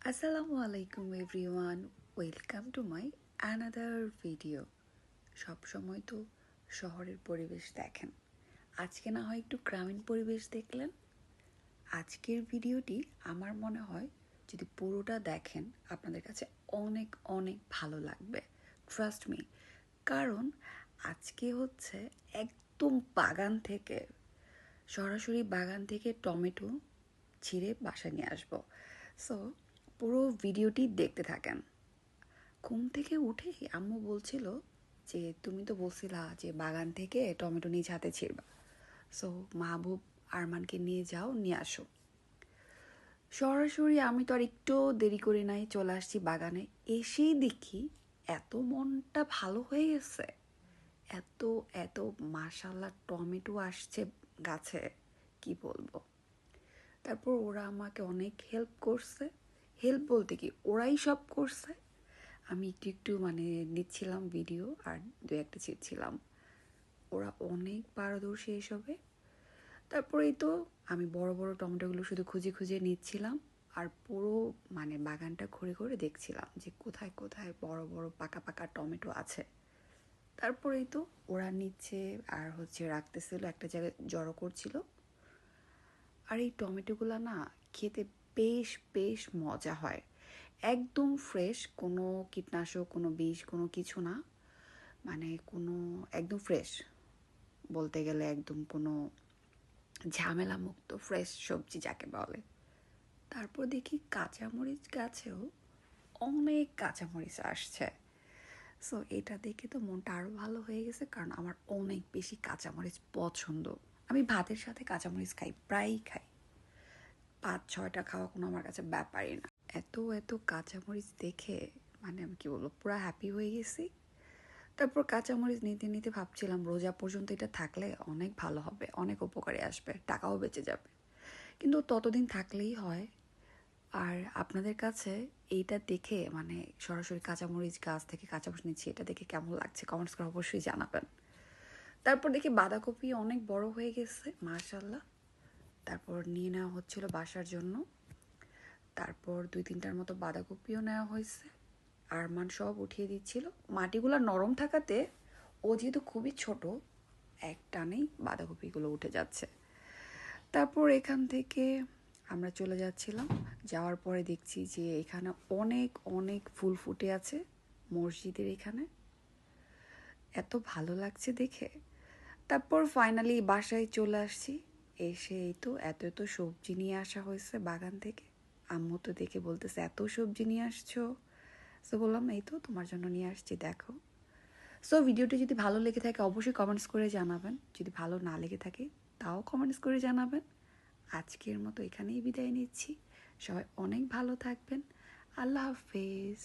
আসসালামু আলাইকুম everyone, welcome to my another video. সব সময় তো শহরের পরিবেশ দেখেন, আজকে না হয় একটু গ্রামীণ পরিবেশ দেখলেন। আজকের ভিডিওটি আমার মনে হয় যদি পুরোটা দেখেন আপনাদের কাছে অনেক অনেক ভালো লাগবে, ট্রাস্ট মি। কারণ আজকে হচ্ছে একদম সরাসরি বাগান থেকে টমেটো ছিঁড়ে বাসায় নিয়ে আসবো। সো পুরো ভিডিওটি দেখতে থাকেন। ঘুম থেকে উঠেই আম্মু বলছিল যে তুমি তো বলছিলা যে বাগান থেকে টমেটো নিজ হাতে ছিঁড়বা, সো মাহবুব আরমানকে নিয়ে যাও, নিয়ে আসো। সরাসরি আমি তো আর একটু দেরি করে নাই, চলে আসছি বাগানে। এসেই দেখি এত মনটা ভালো হয়ে গেছে, এত এত মাশাল্লাহ টমেটো আসছে গাছে, কি বলবো। তারপর ওরা আমাকে অনেক হেল্প করছে। হেল্প বলতে কি, ওরাই সব করছে, আমি একটু একটু নিচ্ছিলাম ভিডিও আর দু একটা ছিঁড়ছিলাম। ওরা অনেক পারদর্শী এসবে। তারপরেই তো আমি বড় বড় টমেটোগুলো শুধু খুঁজে খুঁজে নিচ্ছিলাম আর পুরো বাগানটা ঘুরে ঘুরে দেখছিলাম যে কোথায় কোথায় বড় বড় পাকা পাকা টমেটো আছে। তারপরেই তো ওরা নিচ্ছে আর রাখতেছিল, একটা জায়গায় জড়ো করছিল। আর এই টমেটোগুলো না খেতে বেশ বেশ মজা হয়, একদম ফ্রেশ, কোনো কীটনাশক, কোনো বিষ, কোনো কিছু না, কোনো একদম ফ্রেশ বলতে গেলে, একদম কোনো ঝামেলা মুক্ত ফ্রেশ সবজি যাকে বলে। তারপর দেখি কাঁচামরিচ গাছেও অনেক কাঁচামরিচ আসছে। সো এটা দেখে তো মনটা আরও ভালো হয়ে গেছে, কারণ আমার অনেক বেশি কাঁচামরিচ পছন্দ। আমি ভাতের সাথে কাঁচামরিচ খাই, প্রায়ই খাই, 5-6টা খাওয়া কোনো আমার কাছে ব্যাপারই না। এত এত কাঁচামরিচ দেখে আমি কি বলবো, পুরো হ্যাপি হয়ে গেছি। তারপর কাঁচামরিচ নিতে নিতে ভাবছিলাম রোজা পর্যন্ত এটা থাকলে অনেক ভালো হবে, অনেক উপকারে আসবে, টাকাও বেঁচে যাবে। কিন্তু ততদিন থাকলেই হয়। আর আপনাদের কাছে এইটা দেখে সরাসরি কাঁচামরিচ গাছ থেকে কাঁচামরিচ নিচ্ছি, এটা দেখে কেমন লাগছে কমেন্টস করে অবশ্যই জানাবেন। তারপর দেখি বাঁধাকপি অনেক বড় হয়ে গেছে, মাশাল্লাহ। তারপর নিয়ে নেওয়া হচ্ছিল বাসার জন্য। তারপর 2-3টার মতো বাঁধাকপিও নেওয়া হয়েছে। আরমান সব উঠিয়ে দিচ্ছিল, মাটিগুলো নরম থাকাতে ও যেহেতু খুবই ছোট, এক টানেই বাঁধাকপিগুলো উঠে যাচ্ছে। তারপর এখান থেকে আমরা চলে যাচ্ছিলাম, যাওয়ার পরে দেখছি যে এখানে অনেক অনেক ফুল ফুটে আছে মসজিদের এখানে, এত ভালো লাগছে দেখে। তারপর ফাইনালি বাসায় চলে আসছি। এসে এই তো এত এত সবজি নিয়ে আসা হয়েছে বাগান থেকে। আম্মু তো দেখে বলতেছে এত সবজি নিয়ে আসছো। সো বললাম এই তো তোমার জন্য নিয়ে আসছি, দেখো। সো ভিডিওটি যদি ভালো লেগে থাকে অবশ্যই কমেন্টস করে জানাবেন, যদি ভালো না লেগে থাকে তাও কমেন্টস করে জানাবেন। আজকের মতো এখানেই বিদায় নিচ্ছি, সবাই অনেক ভালো থাকবেন, আল্লাহ হাফেজ।